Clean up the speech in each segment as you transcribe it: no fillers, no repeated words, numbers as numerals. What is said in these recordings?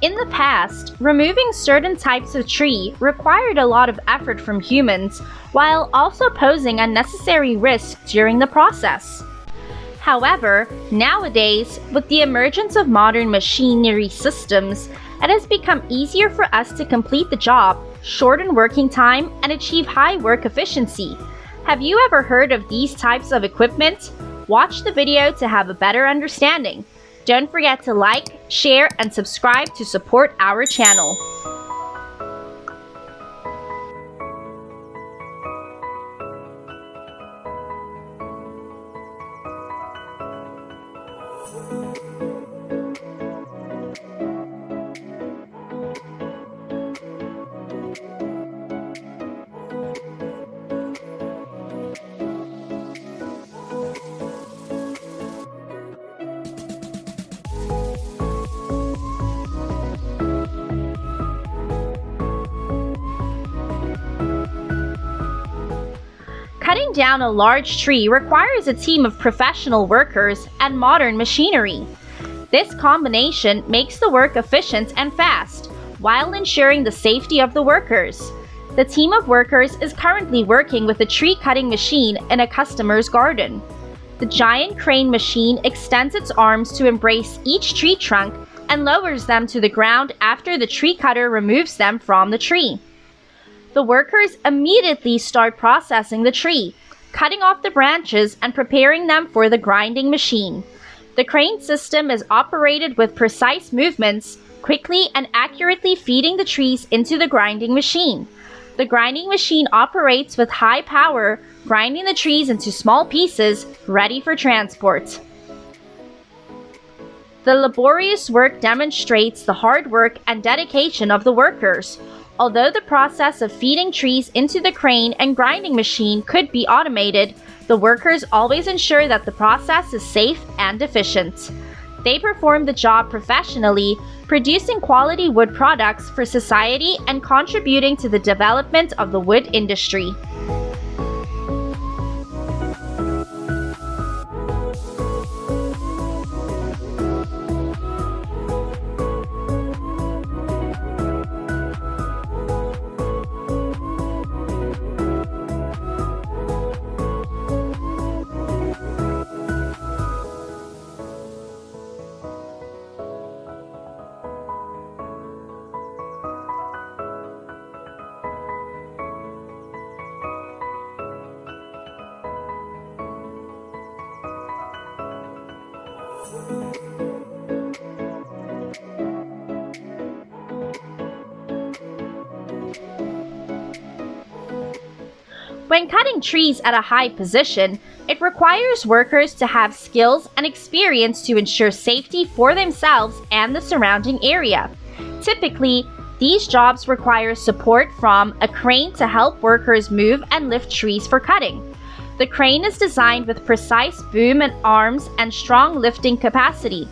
In the past, removing certain types of tree required a lot of effort from humans, while also posing unnecessary risk during the process. However, nowadays, with the emergence of modern machinery systems, it has become easier for us to complete the job, shorten working time, and achieve high work efficiency. Have you ever heard of these types of equipment? Watch the video to have a better understanding. Don't forget to like, share, and subscribe to support our channel. Cutting down a large tree requires a team of professional workers and modern machinery. This combination makes the work efficient and fast, while ensuring the safety of the workers. The team of workers is currently working with a tree cutting machine in a customer's garden. The giant crane machine extends its arms to embrace each tree trunk and lowers them to the ground after the tree cutter removes them from the tree. The workers immediately start processing the tree, cutting off the branches and preparing them for the grinding machine. The crane system is operated with precise movements, quickly and accurately feeding the trees into the grinding machine. The grinding machine operates with high power, grinding the trees into small pieces, ready for transport. The laborious work demonstrates the hard work and dedication of the workers. Although the process of feeding trees into the crane and grinding machine could be automated, the workers always ensure that the process is safe and efficient. They perform the job professionally, producing quality wood products for society and contributing to the development of the wood industry. When cutting trees at a high position, it requires workers to have skills and experience to ensure safety for themselves and the surrounding area. Typically, these jobs require support from a crane to help workers move and lift trees for cutting. The crane is designed with precise boom and arms and strong lifting capacity,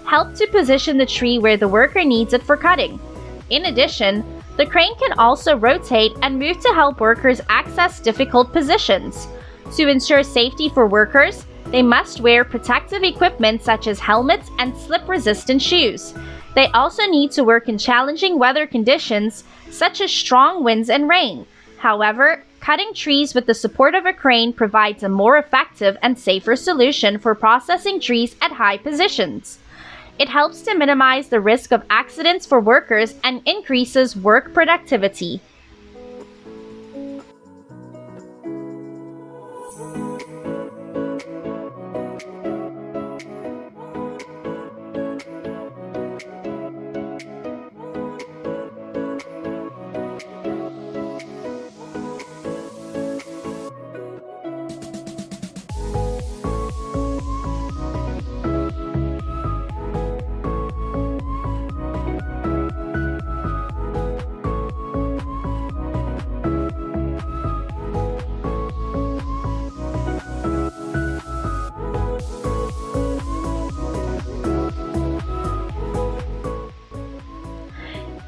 help to position the tree where the worker needs it for cutting. In addition, the crane can also rotate and move to help workers access difficult positions. To ensure safety for workers, they must wear protective equipment such as helmets and slip-resistant shoes. They also need to work in challenging weather conditions such as strong winds and rain. However, cutting trees with the support of a crane provides a more effective and safer solution for processing trees at high positions. It helps to minimize the risk of accidents for workers and increases work productivity.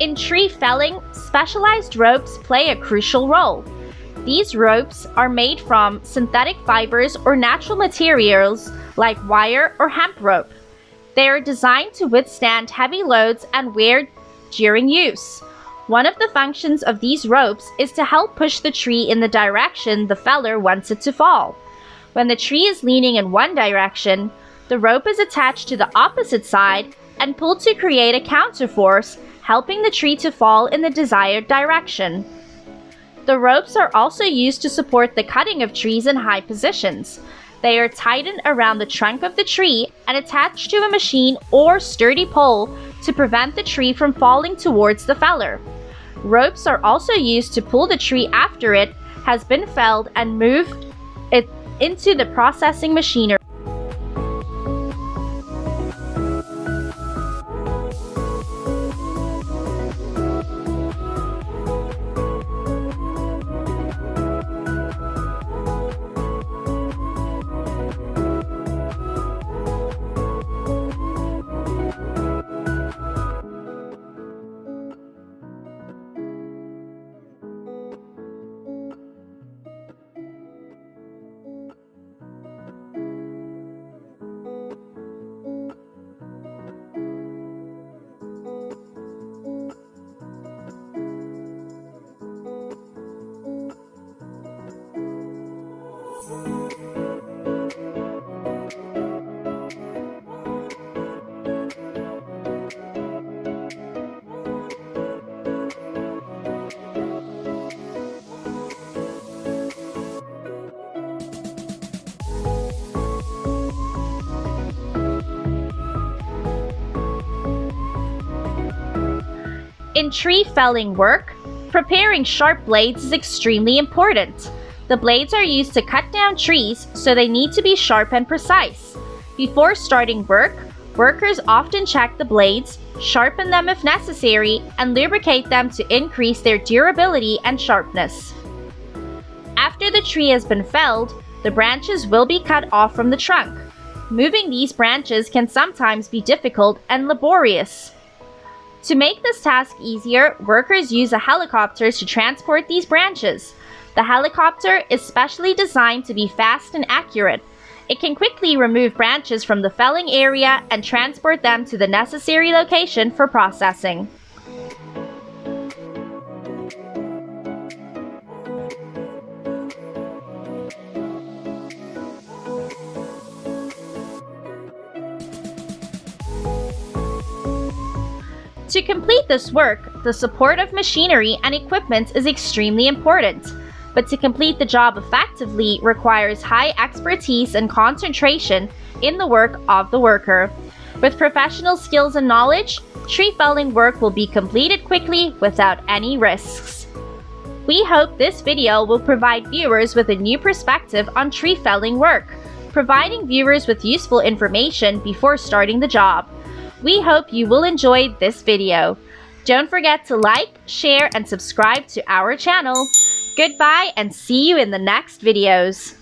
In tree felling, specialized ropes play a crucial role. These ropes are made from synthetic fibers or natural materials like wire or hemp rope. They are designed to withstand heavy loads and wear during use. One of the functions of these ropes is to help push the tree in the direction the feller wants it to fall. When the tree is leaning in one direction, the rope is attached to the opposite side and pulled to create a counterforce, helping the tree to fall in the desired direction. The ropes are also used to support the cutting of trees in high positions. They are tightened around the trunk of the tree and attached to a machine or sturdy pole to prevent the tree from falling towards the feller. Ropes are also used to pull the tree after it has been felled and move it into the processing machinery. In tree felling work, preparing sharp blades is extremely important. The blades are used to cut down trees, so they need to be sharp and precise. Before starting work, workers often check the blades, sharpen them if necessary, and lubricate them to increase their durability and sharpness. After the tree has been felled, the branches will be cut off from the trunk. Moving these branches can sometimes be difficult and laborious. To make this task easier, workers use a helicopter to transport these branches. The helicopter is specially designed to be fast and accurate. It can quickly remove branches from the felling area and transport them to the necessary location for processing. To complete this work, the support of machinery and equipment is extremely important, but to complete the job effectively requires high expertise and concentration in the work of the worker. With professional skills and knowledge, tree felling work will be completed quickly without any risks. We hope this video will provide viewers with a new perspective on tree felling work, providing viewers with useful information before starting the job. We hope you will enjoy this video. Don't forget to like, share, and subscribe to our channel. Goodbye and see you in the next videos.